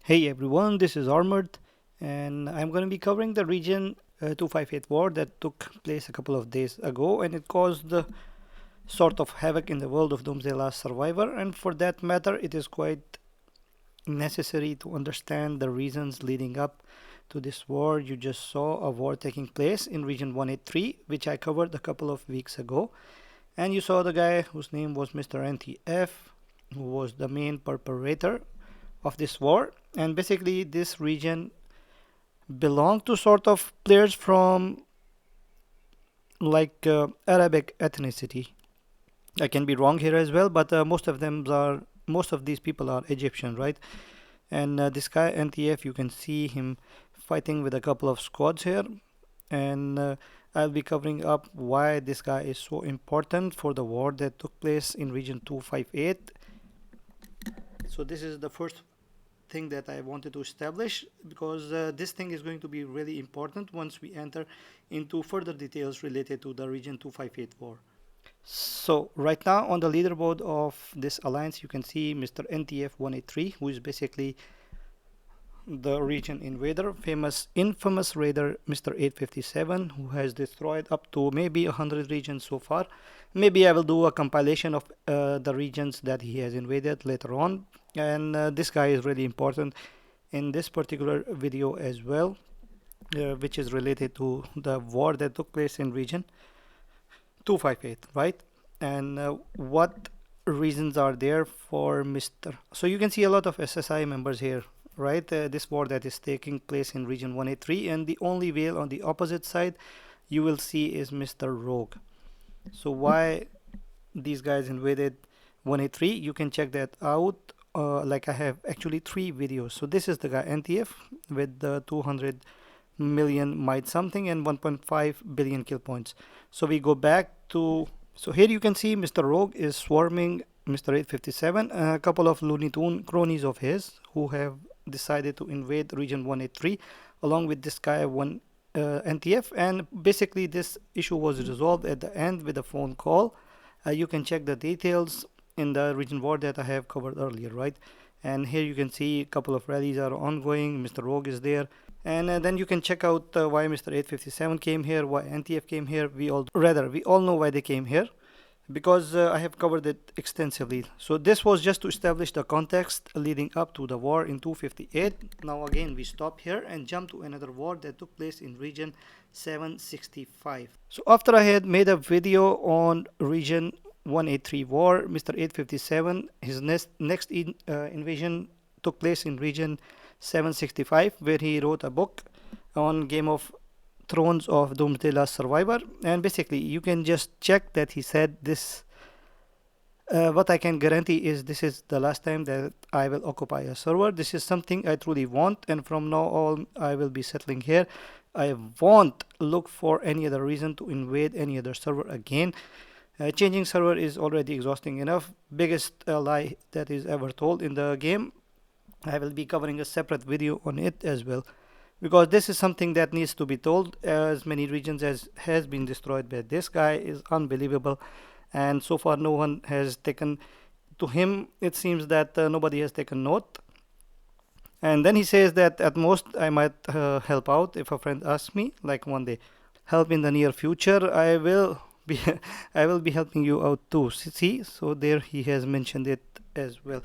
Hey everyone, this is Armored, and I'm going to be covering the region 258 war that took place a couple of days ago, and it caused sort of havoc in the world of Doomsday Last Survivor. And for that matter, it is quite necessary to understand the reasons leading up to this war. You just saw a war taking place in region 183, which I covered a couple of weeks ago, and you saw the guy whose name was Mr. NTF, who was the main perpetrator of this war. And basically this region belonged to sort of players from like Arabic ethnicity. I can be wrong here as well, but most of these people are Egyptian, right? And this guy NTF, you can see him fighting with a couple of squads here, and I'll be covering up why this guy is so important for the war that took place in region 258. So this is the first thing that I wanted to establish, because this thing is going to be really important once we enter into further details related to the region 258 war. So right now on the leaderboard of this alliance, you can see Mr. NTF 183, who is basically the region invader, infamous raider Mr. 857, who has destroyed up to maybe 100 regions so far. Maybe I will do a compilation of the regions that he has invaded later on, and this guy is really important in this particular video as well, which is related to the war that took place in region 258, right? And what reasons are there for Mr. So you can see a lot of SSI members here, right? This war that is taking place in region 183, and the only whale on the opposite side you will see is Mr. Rogue. So why these guys invaded 183, you can check that out. Like I have actually 3 videos. So this is the guy NTF with the 200 million might something and 1.5 billion kill points. So we go back to, so here you can see Mr. Rogue is swarming Mr. 857, a couple of Looney Tune cronies of his who have decided to invade region 183 along with this guy NTF, and basically this issue was resolved at the end with a phone call. You can check the details in the region war that I have covered earlier, right? And here you can see a couple of rallies are ongoing. Mr. Rogue is there, and then you can check out why Mr. 857 came here, why NTF came here. We all know why they came here, because I have covered it extensively. So this was just to establish the context leading up to the war in 258. Now again we stop here and jump to another war that took place in region 765. So after I had made a video on region 183 war, Mr. 857, his next invasion took place in region 765, where he wrote a book on Game of Thrones of Doomsday Last Survivor. And basically you can just check that he said this. What I can guarantee is this is the last time that I will occupy a server. This is something I truly want, and from now on I will be settling here. I won't look for any other reason to invade any other server again. Changing server is already exhausting enough. Biggest lie that is ever told in the game. I will be covering a separate video on it as well, because this is something that needs to be told. As many regions as has been destroyed by this guy is unbelievable, and so far no one has taken to him. It seems that nobody has taken note. And then he says that at most I might help out if a friend asks me, like one day. Help in the near future, I will be I will be helping you out too. See, so there he has mentioned it as well.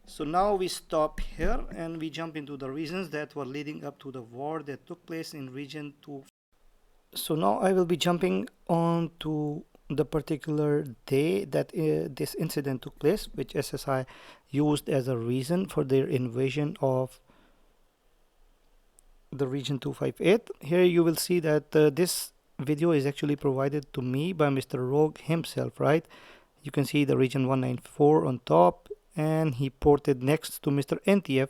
So now we stop here and we jump into the reasons that were leading up to the war that took place in region 2. So now I will be jumping on to the particular day that this incident took place, which SSI used as a reason for their invasion of the region 258. Here you will see that this video is actually provided to me by Mr. Rogue himself, right? You can see the region 194 on top, and he ported next to Mr. NTF,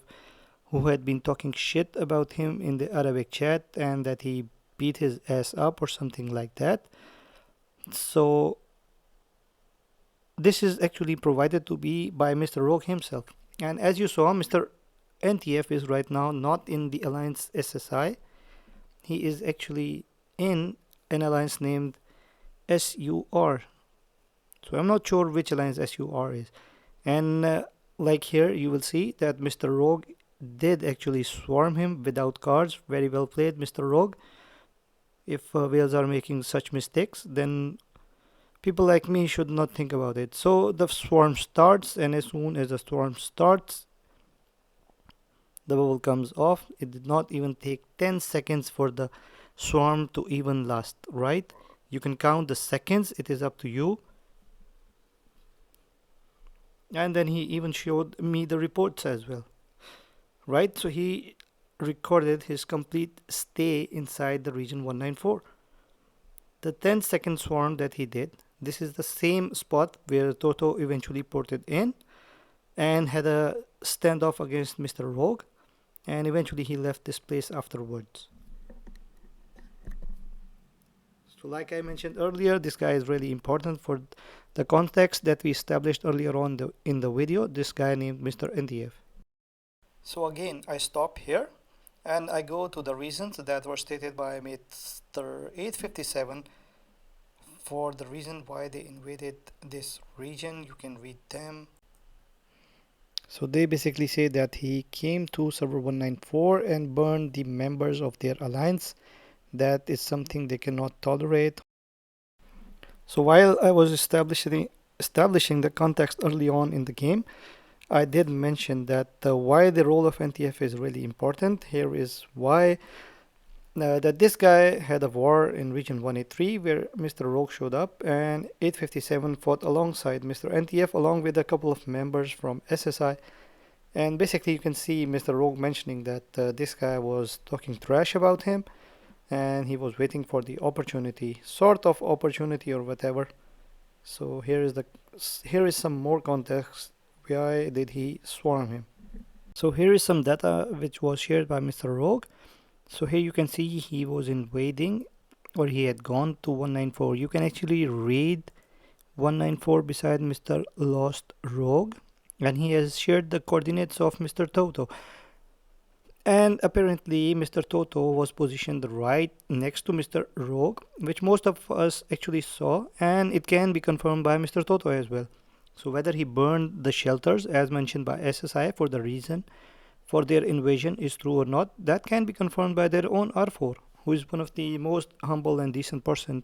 who had been talking shit about him in the Arabic chat, and that he beat his ass up or something like that. So this is actually provided to me by Mr. Rogue himself. And as you saw, Mr. NTF is right now not in the alliance SSI. He is actually in an alliance named SUR. So I'm not sure which alliance SUR is. And like here you will see that Mr. Rogue did actually swarm him without cards. Very well played, Mr. Rogue. If whales are making such mistakes, then people like me should not think about it. So the swarm starts, and as soon as the swarm starts, the bubble comes off. It did not even take 10 seconds for the swarm to even last, right? You can count the seconds, it is up to you. And then he even showed me the reports as well, right? So he recorded his complete stay inside the region 194. The 10-second swarm that he did, this is the same spot where Toto eventually ported in and had a standoff against Mr. Rogue, and eventually he left this place afterwards. So like I mentioned earlier, this guy is really important for the context that we established earlier on in the video, this guy named Mr. NTF. So again, I stop here and I go to the reasons that were stated by Mr. 857 for the reason why they invaded this region. You can read them. So they basically say that he came to server 194 and burned the members of their alliance. That is something they cannot tolerate. So while I was establishing the context early on in the game, I did mention that why the role of NTF is really important. Here is why. That this guy had a war in region 183 where Mr. Rogue showed up, and 857 fought alongside Mr. NTF along with a couple of members from SSI. And basically you can see Mr. Rogue mentioning that this guy was talking trash about him and he was waiting for the opportunity, sort of opportunity or whatever. So here is some more context. Why did he swarm him? So here is some data which was shared by Mr. Rogue. So here you can see he was invading, or he had gone to 194. You can actually read 194 beside Mr. Lost Rogue, and he has shared the coordinates of Mr. Toto. And apparently Mr. Toto was positioned right next to Mr. Rogue, which most of us actually saw, and it can be confirmed by Mr. Toto as well. So whether he burned the shelters as mentioned by SSI for the reason for their invasion is true or not, that can be confirmed by their own R4, who is one of the most humble and decent person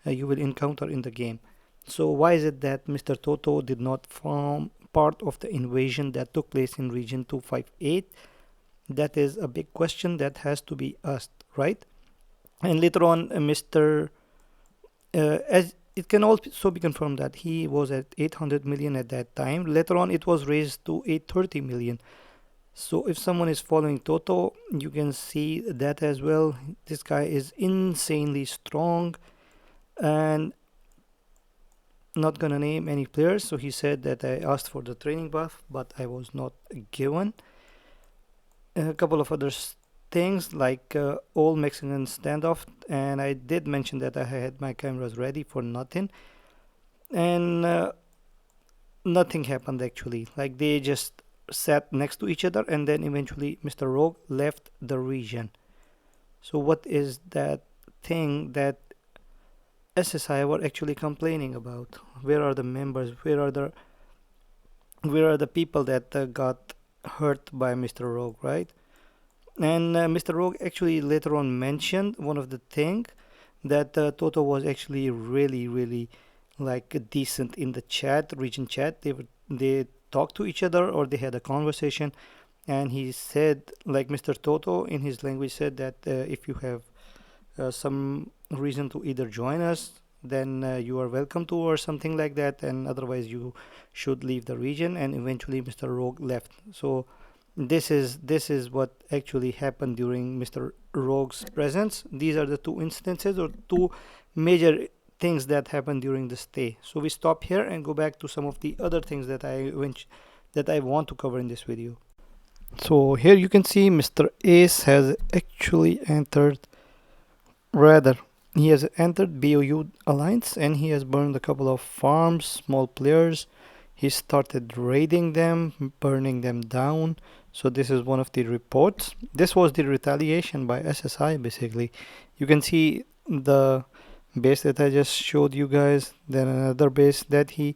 you will encounter in the game. So why is it that Mr. Toto did not form part of the invasion that took place in region 258? That is a big question that has to be asked, right? And later on, as it can also be confirmed that he was at 800 million at that time. Later on, it was raised to 830 million. So if someone is following Toto, you can see that as well. This guy is insanely strong, and not gonna name any players. So he said that I asked for the training buff, but I was not given. A couple of other things like all Mexican standoff, and I did mention that I had my cameras ready for nothing, and nothing happened actually. Like they just sat next to each other, and then eventually Mr. Rogue left the region. So what is that thing that SSI were actually complaining about? Where are the members? Where are the people that got hurt by Mr. Rogue, right? And Mr. Rogue actually later on mentioned one of the thing that Toto was actually really like decent in the chat, region chat. They talked to each other, or they had a conversation, and he said, like Mr. Toto in his language said that if you have some reason to either join us, then you are welcome to, or something like that, and otherwise you should leave the region. And eventually Mr. Rogue left. So this is what actually happened during Mr. Rogue's presence. These are the two instances or two major things that happened during the stay. So we stop here and go back to some of the other things that I want to cover in this video. So here you can see Mr. Ace has actually entered, rather he has entered BOU Alliance, and he has burned a couple of farms, small players. He started raiding them, burning them down. So this is one of the reports. This was the retaliation by SSI basically. You can see the base that I just showed you guys, then another base that he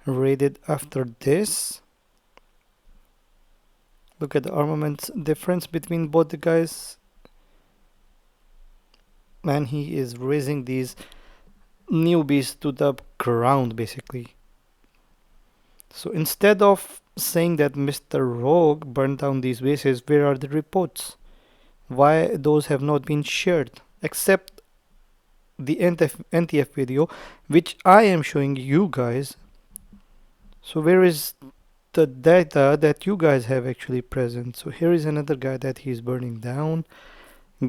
raided after this. Look at the armaments difference between both the guys. Man, he is raising these newbies to the ground basically. So instead of saying that Mr. Rogue burned down these bases, where are the reports? Why those have not been shared? Except the NTF video, which I am showing you guys. So where is the data that you guys have actually present? So here is another guy that he's burning down.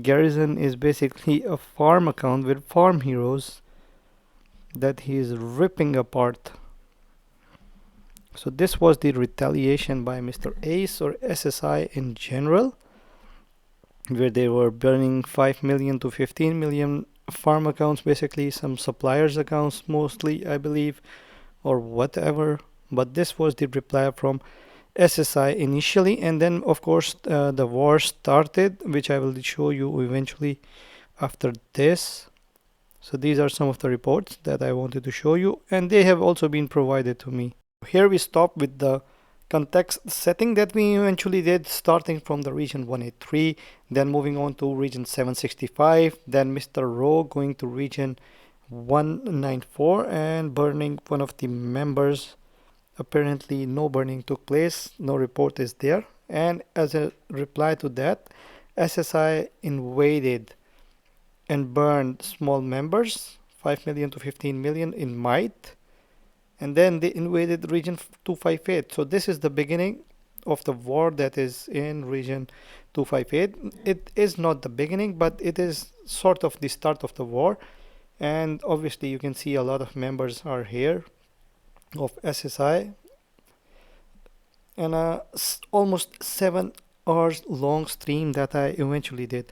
Garrison is basically a farm account with farm heroes that he is ripping apart. So this was the retaliation by Mr. Ace or SSI in general, where they were burning 5 million to 15 million farm accounts, basically some suppliers accounts mostly, I believe, or whatever. But this was the reply from SSI initially, and then of course the war started, which I will show you eventually after this. So these are some of the reports that I wanted to show you, and they have also been provided to me. Here we stop with the context setting that we eventually did, starting from the region 183, then moving on to region 765, then Mr. Rowe going to region 194 and burning one of the members. Apparently no burning took place, no report is there, and as a reply to that, SSI invaded and burned small members, 5 million to 15 million in might, and then they invaded region 258. So this is the beginning of the war that is in region 258. It is not the beginning, but it is sort of the start of the war, and obviously you can see a lot of members are here of SSI, and almost 7 hours long stream that I eventually did.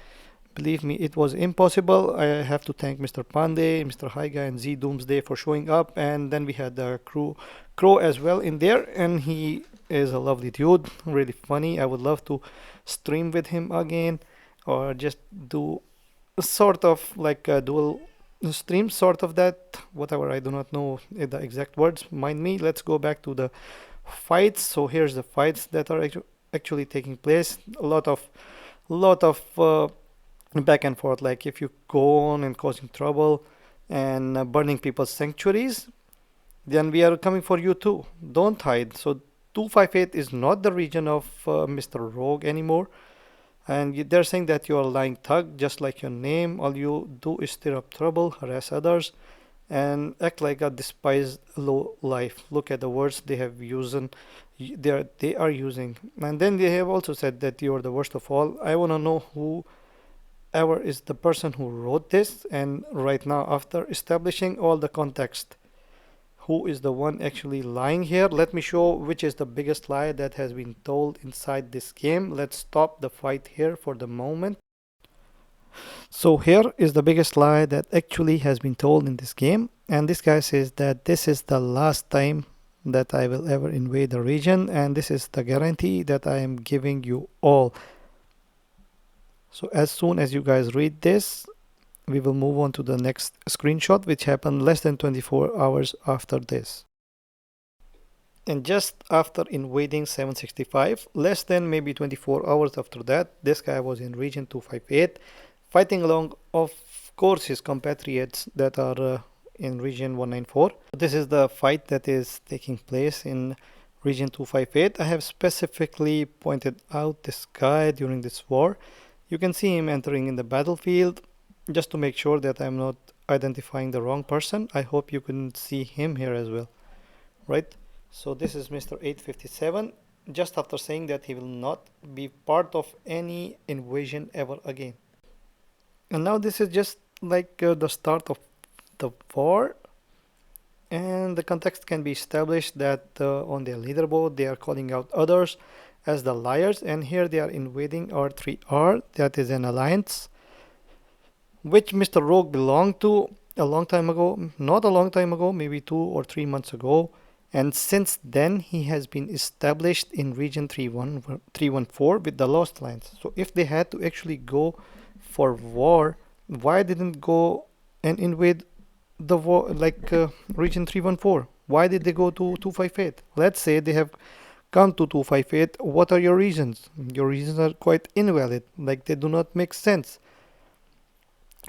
Believe me, it was impossible. I have to thank Mr. Pandey, Mr. Haiga, and Z Doomsday for showing up, and then we had the Crow as well in there, and he is a lovely dude, really funny. I would love to stream with him again, or just do sort of like a dual stream, sort of that, whatever. I do not know the exact words, mind me. Let's go back to the fights. So here's the fights that are actually taking place. A lot of back and forth, like if you go on and causing trouble and burning people's sanctuaries, then we are coming for you too. Don't hide. So 258 is not the region of Mr. Rogue anymore, and they're saying that you are a lying thug, just like your name. All you do is stir up trouble, harass others, and act like a despised low life. Look at the words they have used, they are using, and then they have also said that you are the worst of all. I want to know whoever is the person who wrote this, and right now after establishing all the context, who is the one actually lying here. Let me show which is the biggest lie that has been told inside this game. Let's stop the fight here for the moment. So here is the biggest lie that actually has been told in this game, and this guy says that this is the last time that I will ever invade the region, and this is the guarantee that I am giving you all. So as soon as you guys read this, we will move on to the next screenshot, which happened less than 24 hours after this. And just after invading 765, less than maybe 24 hours after that, this guy was in region 258, fighting along, of course, his compatriots that are in region 194. This is the fight that is taking place in region 258. I have specifically pointed out this guy during this war. You can see him entering in the battlefield, just to make sure that I'm not identifying the wrong person. I hope you can see him here as well, right? So this is Mr. 857, just after saying that he will not be part of any invasion ever again. And now this is just like the start of the war, and the context can be established that on their leaderboard they are calling out others as the liars, and here they are invading R3R, that is an alliance which Mr. Rogue belonged to a long time ago, not a long time ago, maybe 2 or 3 months ago, and since then he has been established in region 314 with the Lost Alliance. So if they had to actually go for war, why didn't go and invade the war, like region 314? Why did they go to 258? Let's say they have come to 258. What are your reasons? Your reasons are quite invalid, like they do not make sense.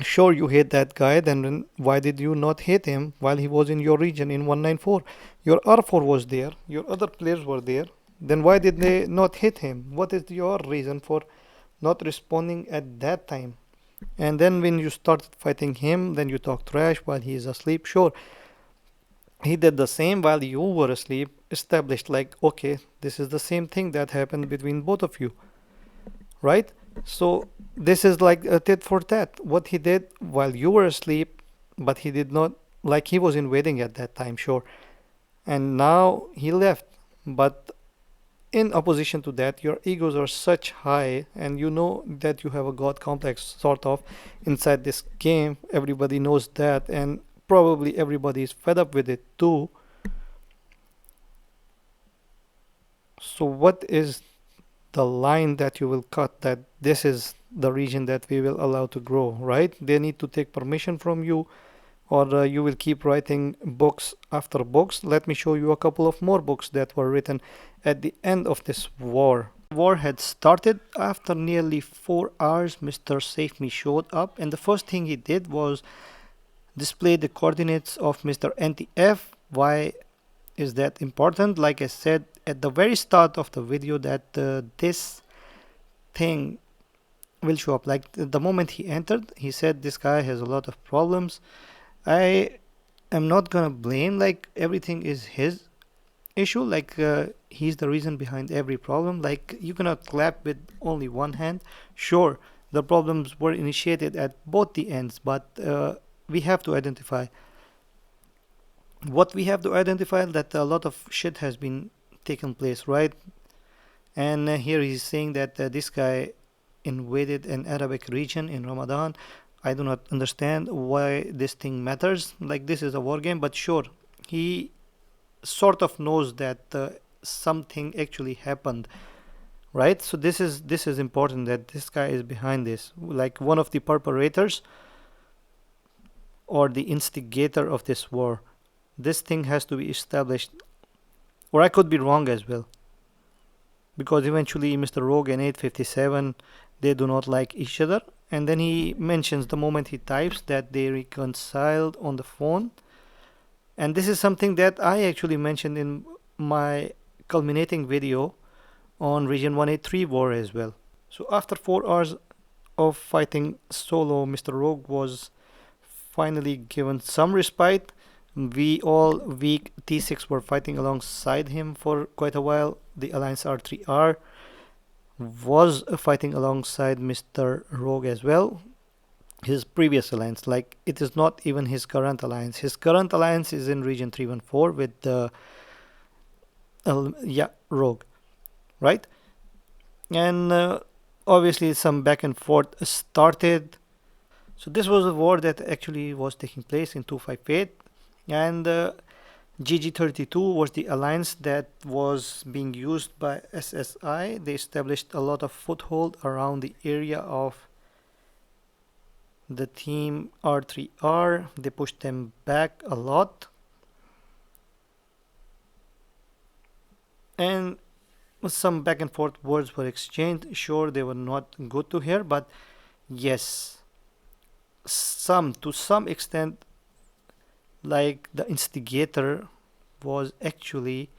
Sure, you hate that guy, then why did you not hate him while he was in your region in 194? Your R4 was there, your other players were there, then why did they not hit him? What is your reason for not responding at that time? And then when you started fighting him, then you talk trash while he is asleep. Sure, he did the same while you were asleep, established like, okay, this is the same thing that happened between both of you, right? So this is like a tit for tat. What he did while you were asleep, but he did not, like he was invading at that time, sure. And now he left. But in opposition to that, your egos are such high, and you know that you have a god complex sort of inside this game. Everybody knows that, and probably everybody is fed up with it too. So what is the line that you will cut, that this is the region that we will allow to grow, right? They need to take permission from you, or you will keep writing books after books. Let me show you a couple of more books that were written at the end of this war. The war had started. After nearly 4 hours, Mr. Safeme showed up, and the first thing he did was display the coordinates of Mr. NTF. Why is that important? Like I said at the very start of the video, that this thing will show up. Like the moment he entered, he said this guy has a lot of problems. I am not gonna blame, like everything is his issue, like he's the reason behind every problem. Like you cannot clap with only one hand. Sure, the problems were initiated at both the ends, but we have to identify what we have to identify, that a lot of shit has been taken place, right? And here he's saying that this guy invaded an Arabic region in Ramadan. I do not understand why this thing matters. Like this is a war game, but sure, he sort of knows that something actually happened, right? So this is important, that this guy is behind this, like one of the perpetrators or the instigator of this war. This thing has to be established, or I could be wrong as well, because eventually Mr. Rogue and 857, they do not like each other. And then he mentions the moment he types that they reconciled on the phone. And this is something that I actually mentioned in my culminating video on Region 183 war as well. So after 4 hours of fighting solo, Mr. Rogue was finally given some respite. We all weak T6 were fighting alongside him for quite a while. The Alliance R3R was fighting alongside Mr. Rogue as well. His previous alliance, like it is not even his current alliance. His current alliance is in Region 314 with the Rogue, right? And obviously some back and forth started. So this was a war that actually was taking place in 258, and GG32 was the alliance that was being used by SSI. They established a lot of foothold around the area of the team R3R. They pushed them back a lot, and some back and forth words were exchanged. Sure, they were not good to hear, but yes, to some extent, like the instigator was actually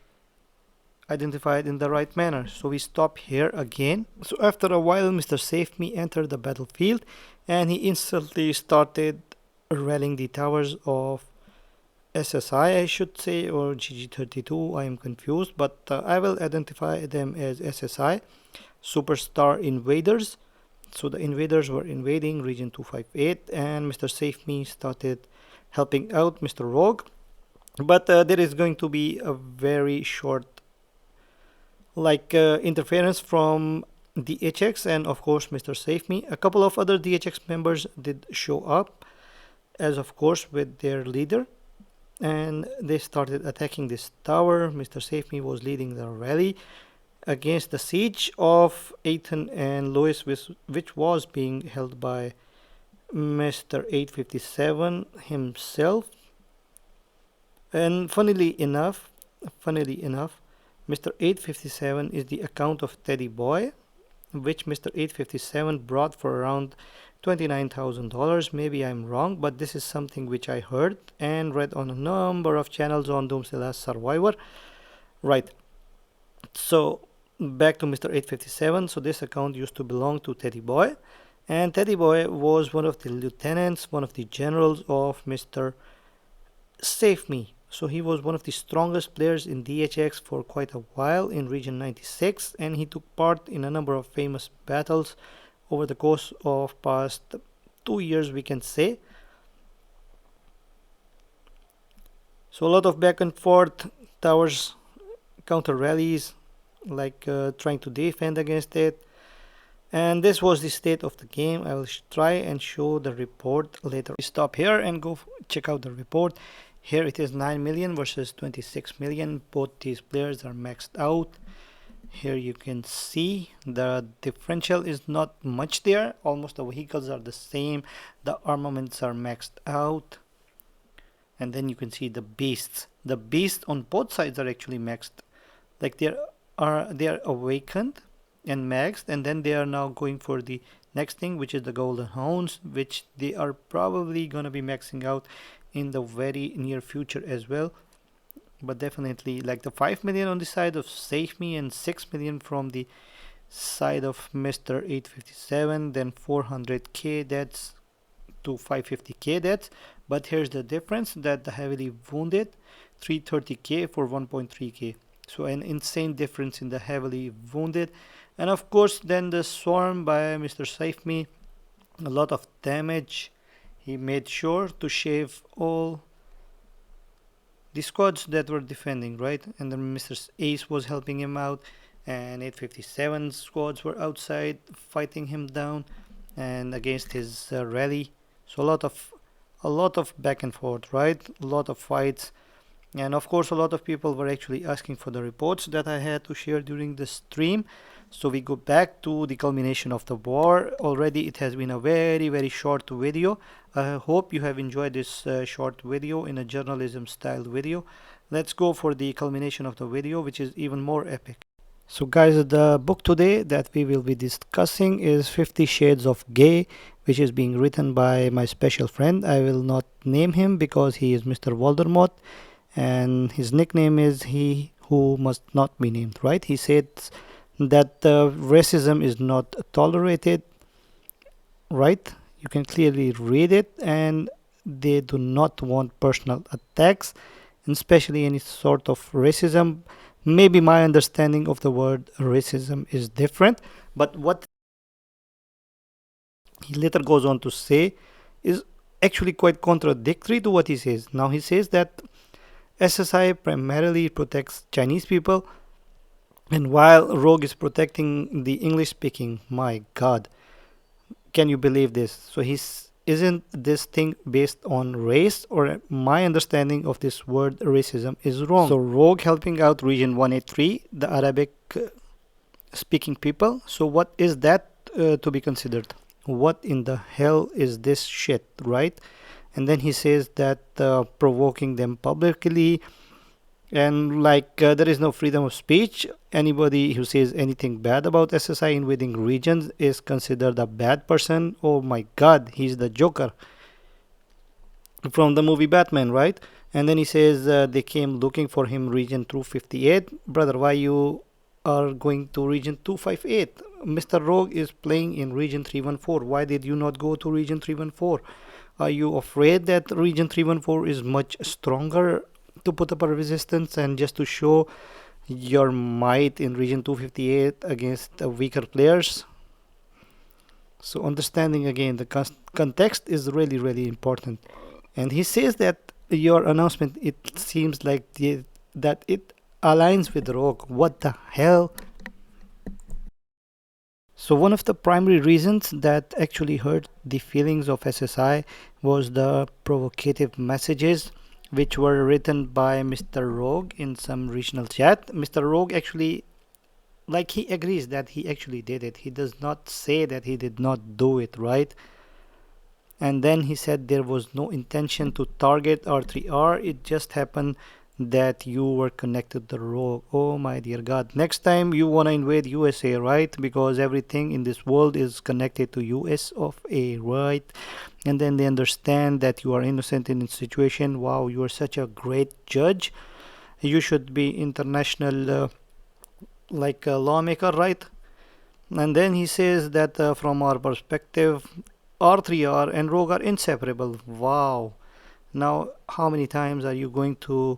identified in the right manner. So we stop here again. So after a while, Mr. Safeme entered the battlefield, and he instantly started rallying the towers of SSI, I should say, or GG32. I am confused, but I will identify them as SSI, Superstar Invaders. So the invaders were invading Region 258, and Mr. Safeme started helping out Mr. Rogue. But there is going to be a very short interference from DHX and of course Mr. Safeme. A couple of other DHX members did show up, as of course with their leader, and they started attacking this tower. Mr. Safeme was leading the rally against the siege of Ethan and Lewis, which was being held by Mr. 857 himself. And funnily enough, Mr. 857 is the account of Teddy Boy, which Mr. 857 brought for around $29,000. Maybe I'm wrong, but this is something which I heard and read on a number of channels on Doomsday Last Survivor. Right. So back to Mr. 857. So this account used to belong to Teddy Boy, and Teddy Boy was one of the lieutenants, one of the generals of Mr. Safeme. So he was one of the strongest players in DHX for quite a while in Region 96, and he took part in a number of famous battles over the course of past 2 years, we can say. So a lot of back and forth, towers, counter rallies, like trying to defend against it. And this was the state of the game. I will try and show the report later. Stop here and go check out the report. Here it is 9 million versus 26 million. Both these players are maxed out. Here you can see the differential is not much there. Almost the vehicles are the same. The armaments are maxed out. And then you can see the beasts. The beasts on both sides are actually maxed. Like they are awakened and maxed, and then they are now going for the next thing, which is the golden hounds, which they are probably gonna be maxing out in the very near future as well. But definitely like the 5 million on the side of Safeme and 6 million from the side of Mr. 857, then 400k deaths to 550k deaths. But here's the difference, that the heavily wounded 330k for 1.3k. So an insane difference in the heavily wounded. And of course then the swarm by Mr. Safeme, a lot of damage. He made sure to shave all the squads that were defending, right? And then Mr. Ace was helping him out, and 857 squads were outside fighting him down and against his rally. So a lot of back and forth, right? A lot of fights. And of course a lot of people were actually asking for the reports that I had to share during the stream. So we go back to the culmination of the war. Already it has been a very short video. I hope you have enjoyed this short video in a journalism style video. Let's go for the culmination of the video, which is even more epic. So guys, the book today that we will be discussing is 50 Shades of Gay, which is being written by my special friend. I will not name him because he is Mr. Voldemort, and his nickname is He Who Must Not Be Named, right? He said that racism is not tolerated, right? You can clearly read it, and they do not want personal attacks, and especially any sort of racism. Maybe my understanding of the word racism is different, but what he later goes on to say is actually quite contradictory to what he says. Now he says that SSI primarily protects Chinese people, and while Rogue is protecting the English speaking. My god, can you believe this? So isn't this thing based on race, or my understanding of this word racism is wrong? So Rogue helping out region 183, the Arabic speaking people. So what is that to be considered? What in the hell is this shit, right? And then he says that provoking them publicly, and like there is no freedom of speech. Anybody who says anything bad about SSI invading regions is considered a bad person. Oh my god, he's the Joker from the movie Batman, right? And then he says they came looking for him region 258. Brother, why you are going to region 258? Mr. Rogue is playing in region 314. Why did you not go to region 314? Are you afraid that region 314 is much stronger to put up a resistance and just to show your might in region 258 against weaker players? So understanding again the context is really important. And he says that your announcement, it seems like that it aligns with Rogue. What the hell? So one of the primary reasons that actually hurt the feelings of SSI was the provocative messages which were written by Mr. Rogue in some regional chat. Mr. Rogue actually, like, he agrees that he actually did it. He does not say that he did not do it, right? And then he said there was no intention to target R3R. It just happened that you were connected to the rogue. Oh my dear God. Next time you want to invade USA, right? Because everything in this world is connected to US of A, right? And then they understand that you are innocent in this situation. Wow, you are such a great judge. You should be international like a lawmaker, right? And then he says that from our perspective, R3R and Rogue are inseparable. Wow. Now, how many times are you going to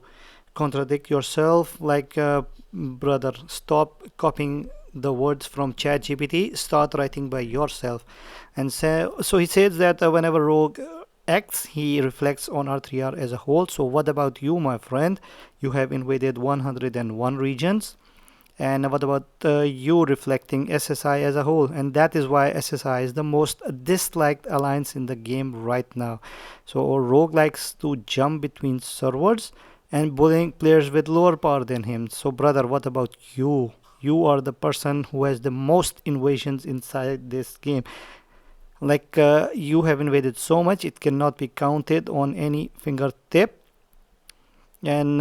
contradict yourself? Like, brother, stop copying the words from ChatGPT. Start writing by yourself. And so he says that whenever Rogue acts, he reflects on R3R as a whole. So what about you, my friend? You have invaded 101 regions. And what about you reflecting SSI as a whole? And that is why SSI is the most disliked alliance in the game right now. So Rogue likes to jump between servers and bullying players with lower power than him. So brother, what about you? You are the person who has the most invasions inside this game. Like you have invaded so much, it cannot be counted on any fingertip. And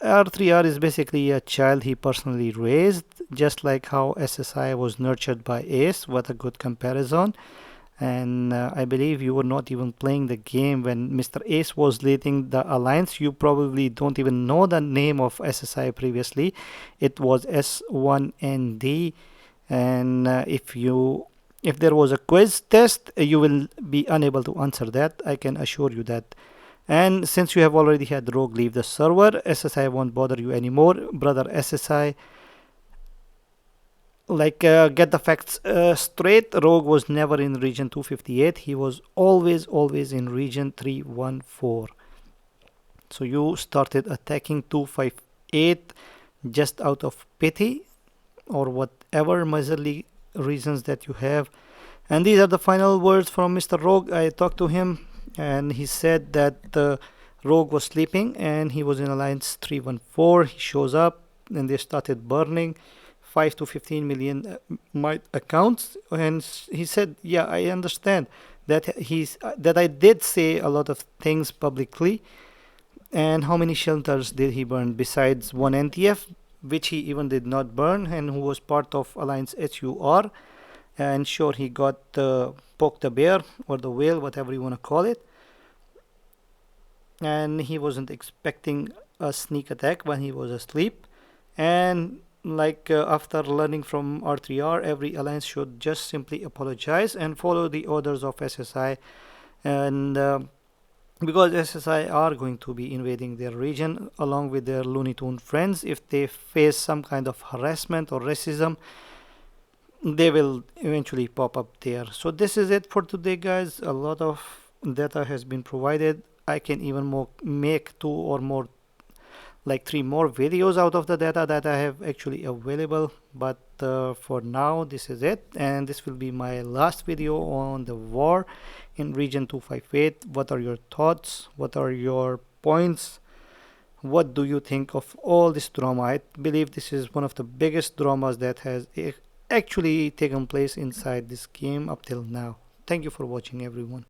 R3R is basically a child he personally raised, just like how SSI was nurtured by Ace. What a good comparison. And I believe you were not even playing the game when Mr. Ace was leading the alliance. You probably don't even know the name of SSI previously. It was S1ND. And if there was a quiz test, you will be unable to answer that. I can assure you that. And since you have already had Rogue leave the server, SSI won't bother you anymore. Brother SSI, like get the facts straight. Rogue was never in region 258. He was always in region 314. So you started attacking 258 just out of pity or whatever miserly reasons that you have. And these are the final words from Mr. Rogue. I talked to him and he said that Rogue was sleeping and he was in Alliance 314. He shows up and they started burning 5 to 15 million my accounts. And he said, yeah, I understand that that I did say a lot of things publicly. And how many shelters did he burn besides one NTF, which he even did not burn and who was part of Alliance HUR? And sure, he got poked the bear or the whale, whatever you want to call it. And he wasn't expecting a sneak attack when he was asleep. And like after learning from R3R, every alliance should just simply apologize and follow the orders of SSI. And because SSI are going to be invading their region along with their Looney Tune friends, if they face some kind of harassment or racism, they will eventually pop up there. So this is it for today, guys. A lot of data has been provided. I can even make 2 or more, like 3 more videos out of the data that I have actually available. But for now, this is it, and this will be my last video on the war in region 258. What are your thoughts? What are your points? What do you think of all this drama? I believe this is one of the biggest dramas that has actually taken place inside this game up till now. Thank you for watching, everyone.